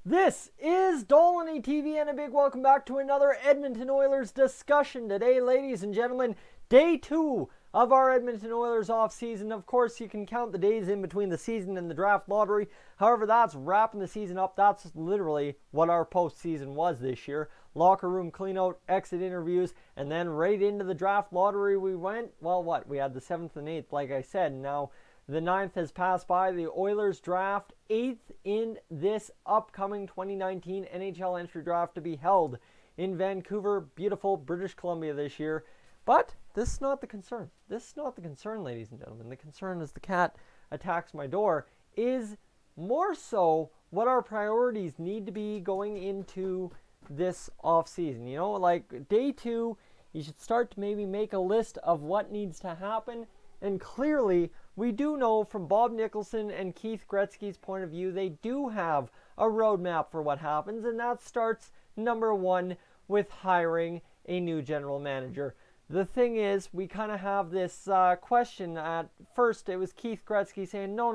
This is Dolany TV and a big welcome back to another Edmonton Oilers discussion. Today, ladies and gentlemen, day 2 of our Edmonton Oilers offseason. Of course, you can count the days in between the season and the draft lottery. However, that's wrapping the season up. That's literally what our postseason was this year. Locker room cleanout, exit interviews, and then right into the draft lottery we went. Well, we had the 7th and 8th, like I said. Now, the 9th has passed by. The Oilers draft 8th in this upcoming 2019 NHL entry draft to be held in Vancouver, beautiful British Columbia this year. But this is not the concern. This is not the concern, ladies and gentlemen. The concern is the cat attacks my door is more so what our priorities need to be going into this offseason. You know, like day 2, you should start to maybe make a list of what needs to happen. And clearly, we do know from Bob Nicholson and Keith Gretzky's point of view, they do have a roadmap for what happens, and that starts, number 1, with hiring a new general manager. The thing is, we kind of have this question. At first, it was Keith Gretzky saying, no,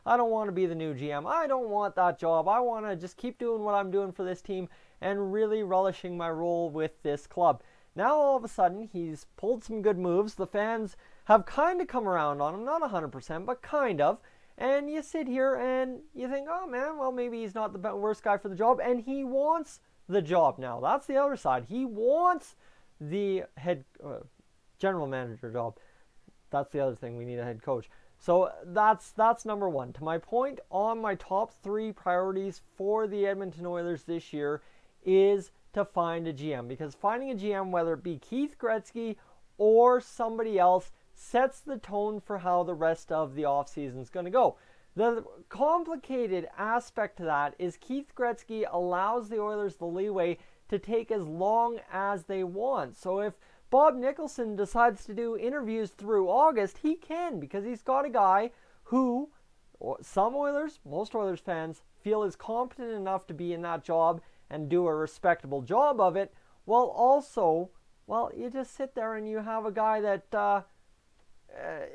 I don't want to be the new GM. I don't want that job. I want to just keep doing what I'm doing for this team and really relishing my role with this club. Now, all of a sudden, he's pulled some good moves. The fans have kind of come around on him, not 100%, but kind of. And you sit here and you think, oh man, well, maybe he's not the worst guy for the job. And he wants the job now. That's the other side. He wants the head general manager job. That's the other thing. We need a head coach. So that's number 1. To my point, on my top 3 priorities for the Edmonton Oilers this year is to find a GM. Because finding a GM, whether it be Keith Gretzky or somebody else, sets the tone for how the rest of the offseason is going to go. The complicated aspect to that is Keith Gretzky allows the Oilers the leeway to take as long as they want. So if Bob Nicholson decides to do interviews through August, he can, because he's got a guy who some Oilers, most Oilers fans, feel is competent enough to be in that job and do a respectable job of it, while also, you just sit there and you have a guy that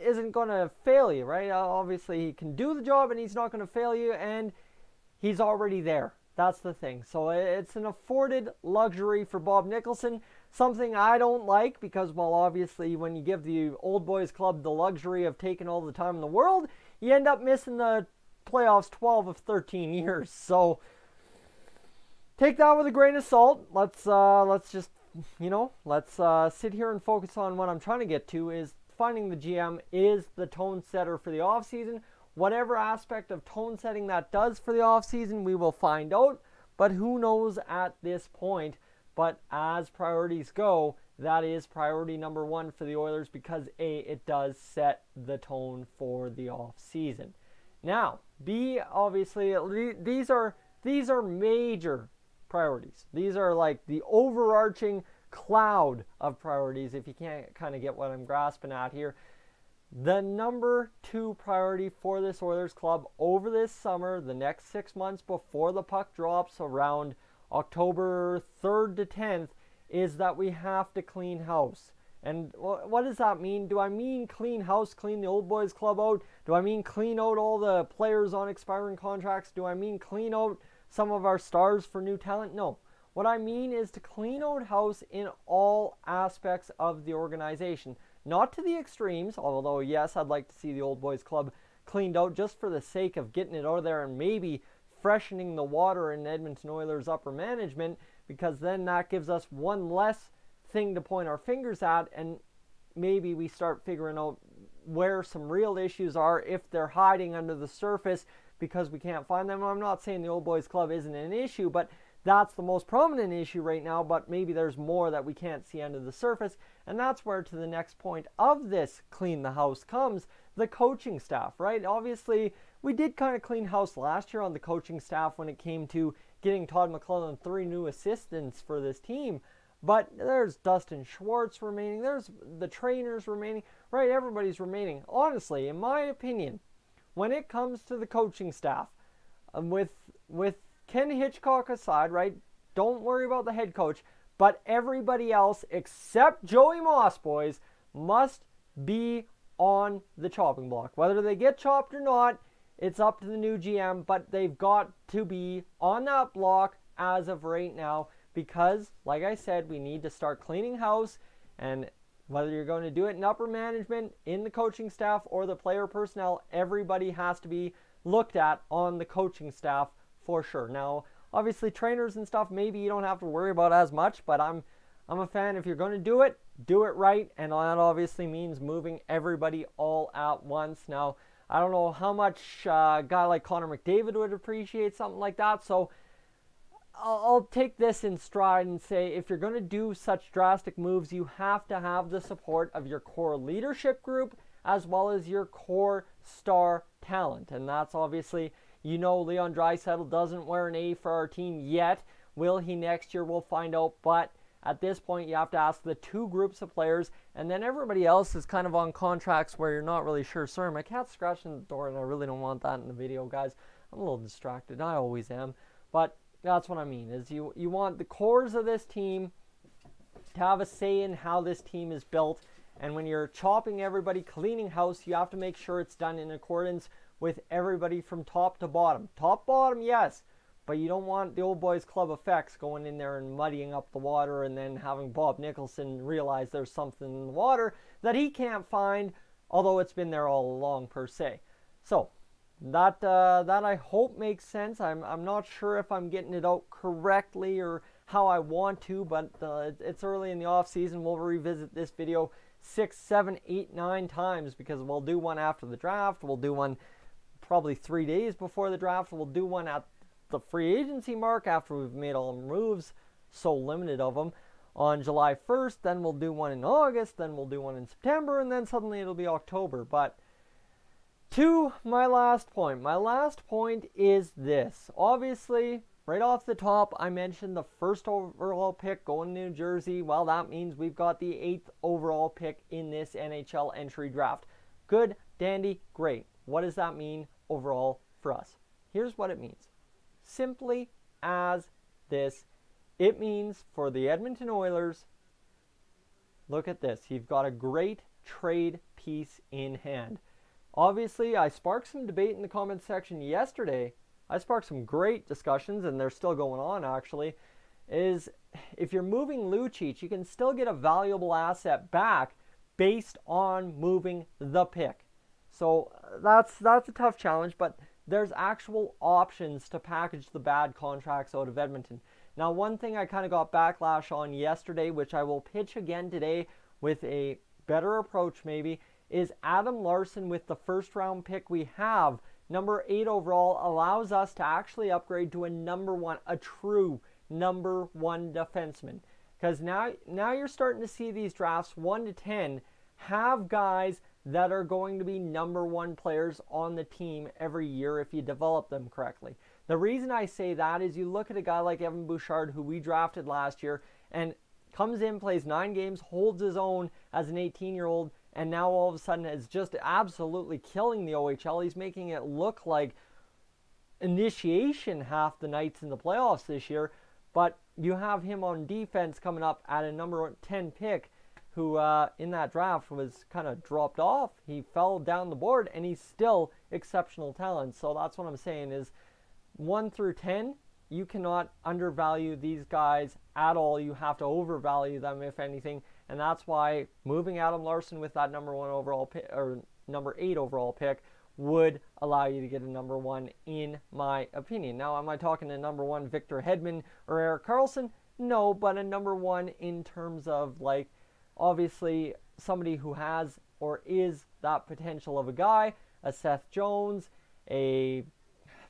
isn't going to fail you, right? Obviously, he can do the job and he's not going to fail you, and he's already there. That's the thing. So it's an afforded luxury for Bob Nicholson, something I don't like because, well, obviously, when you give the old boys club the luxury of taking all the time in the world, you end up missing the playoffs 12 of 13 years. So take that with a grain of salt. Let's just, sit here and focus on what I'm trying to get to is finding the GM is the tone setter for the offseason. Whatever aspect of tone setting that does for the offseason, we will find out. But who knows at this point. But as priorities go, that is priority number 1 for the Oilers because A, it does set the tone for the offseason. Now, B, obviously, these are major priorities. These are like the overarching cloud of priorities, if you can't kind of get what I'm grasping at here. The number 2 priority for this Oilers club over this summer, the next 6 months before the puck drops around October 3rd to 10th, is that we have to clean house. And what does that mean? Do I mean clean house, clean the old boys club out? Do I mean clean out all the players on expiring contracts? Do I mean clean out some of our stars for new talent? No. What I mean is to clean out house in all aspects of the organization. Not to the extremes, although yes, I'd like to see the old boys club cleaned out just for the sake of getting it out of there and maybe freshening the water in Edmonton Oilers upper management, because then that gives us one less thing to point our fingers at, and maybe we start figuring out where some real issues are if they're hiding under the surface because we can't find them. I'm not saying the old boys club isn't an issue, but that's the most prominent issue right now, but maybe there's more that we can't see under the surface, and that's where to the next point of this clean the house comes the coaching staff, right? Obviously, we did kind of clean house last year on the coaching staff when it came to getting Todd McClellan 3 new assistants for this team, but there's Dustin Schwartz remaining, there's the trainers remaining, right? Everybody's remaining. Honestly, in my opinion, when it comes to the coaching staff, with Ken Hitchcock aside, right? Don't worry about the head coach, but everybody else except Joey Moss, boys, must be on the chopping block. Whether they get chopped or not, it's up to the new GM, but they've got to be on that block as of right now because, like I said, we need to start cleaning house. And whether you're going to do it in upper management, in the coaching staff, or the player personnel, everybody has to be looked at on the coaching staff for sure. Now, obviously, trainers and stuff, maybe you don't have to worry about as much, but I'm a fan. If you're going to do it right, and that obviously means moving everybody all at once. Now, I don't know how much a guy like Connor McDavid would appreciate something like that, so I'll take this in stride and say if you're going to do such drastic moves, you have to have the support of your core leadership group as well as your core star talent. And that's obviously, Leon Draisaitl doesn't wear an A for our team yet. Will he next year? We'll find out. But at this point, you have to ask the two groups of players, and then everybody else is kind of on contracts where you're not really sure. Sorry, my cat's scratching the door, and I really don't want that in the video, guys. I'm a little distracted. I always am. But that's what I mean, is you want the cores of this team to have a say in how this team is built. And when you're chopping everybody, cleaning house, you have to make sure it's done in accordance with everybody from top to bottom. Top, bottom, yes. But you don't want the old boys club effects going in there and muddying up the water and then having Bob Nicholson realize there's something in the water that he can't find, although it's been there all along per se. So that I hope makes sense. I'm not sure if I'm getting it out correctly or how I want to, but it's early in the off season. We'll revisit this video 6, 7, 8, 9 times because we'll do one after the draft. We'll do one probably 3 days before the draft. We'll do one at the free agency mark after we've made all the moves, so limited of them, on July 1st. Then we'll do one in August. Then we'll do one in September, and then suddenly it'll be October. But to my last point. My last point is this. Obviously, right off the top, I mentioned the first overall pick going to New Jersey. Well, that means we've got the 8th overall pick in this NHL entry draft. Good, dandy, great. What does that mean overall for us? Here's what it means. Simply as this. It means for the Edmonton Oilers, look at this. You've got a great trade piece in hand. Obviously, I sparked some debate in the comments section yesterday. I sparked some great discussions, and they're still going on, actually, is if you're moving Lucic, you can still get a valuable asset back based on moving the pick. So that's a tough challenge, but there's actual options to package the bad contracts out of Edmonton. Now, one thing I kind of got backlash on yesterday, which I will pitch again today with a better approach maybe, is Adam Larson with the first round pick we have. Number 8 overall allows us to actually upgrade to a number 1, a true number 1 defenseman. Because now you're starting to see these drafts 1 to 10 have guys that are going to be number 1 players on the team every year if you develop them correctly. The reason I say that is you look at a guy like Evan Bouchard, who we drafted last year, and comes in, plays 9 games, holds his own as an 18-year-old, and now all of a sudden is just absolutely killing the OHL. He's making it look like initiation half the nights in the playoffs this year. But you have him on defense coming up at a number 10 pick who in that draft was kind of dropped off. He fell down the board, and he's still exceptional talent. So that's what I'm saying is 1 through 10, you cannot undervalue these guys at all. You have to overvalue them, if anything. And that's why moving Adam Larson with that number 1 overall pick, or number 8 overall pick, would allow you to get a number 1, in my opinion. Now, am I talking a number 1 Victor Hedman or Erik Karlsson? No, but a number 1 in terms of, like, obviously somebody who has or is that potential of a guy, a Seth Jones, a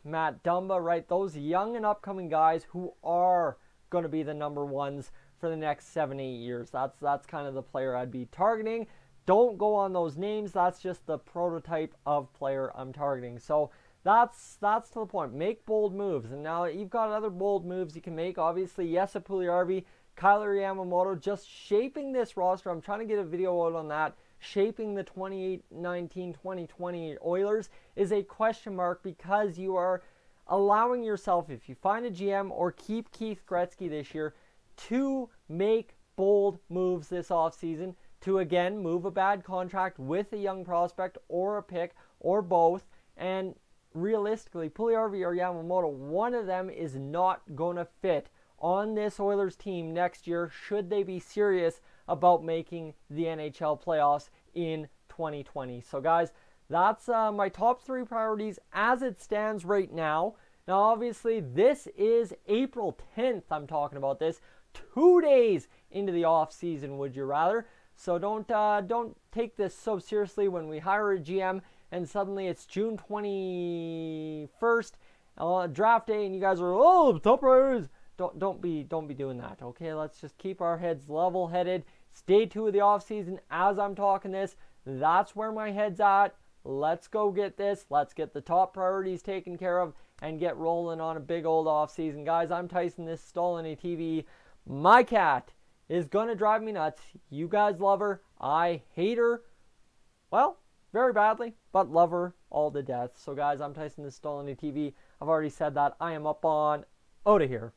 Matt Dumba, right? Those young and upcoming guys who are going to be the number 1s for the next 7-8 years. That's kind of the player I'd be targeting. Don't go on those names. That's just the prototype of player I'm targeting. So that's to the point. Make bold moves. And now you've got other bold moves you can make. Obviously, Jesse Puljujarvi, Kyler Yamamoto, just shaping this roster. I'm trying to get a video out on that. Shaping the 2019-2020 Oilers is a question mark because you are allowing yourself, if you find a GM or keep Keith Gretzky this year, to make bold moves this offseason to, again, move a bad contract with a young prospect or a pick or both and realistically, Puljujarvi or Yamamoto, one of them is not going to fit on this Oilers team next year should they be serious about making the NHL playoffs in 2020. So guys, that's my top 3 priorities as it stands right now. Now obviously this is April 10th, I'm talking about this, 2 days into the off season, would you rather? So don't take this so seriously when we hire a GM and suddenly it's June 21st, draft day, and you guys are, top priorities. Don't be doing that, okay? Let's just keep our heads level-headed. Day 2 of the offseason, as I'm talking this, that's where my head's at. Let's go get this. Let's get the top priorities taken care of and get rolling on a big old offseason. Guys, I'm Tyson. This is Stolen TV. My cat is going to drive me nuts. You guys love her. I hate her. Well, very badly, but love her all to death. So guys, I'm Tyson. This is Stolen TV. I've already said that. I am up on out of here.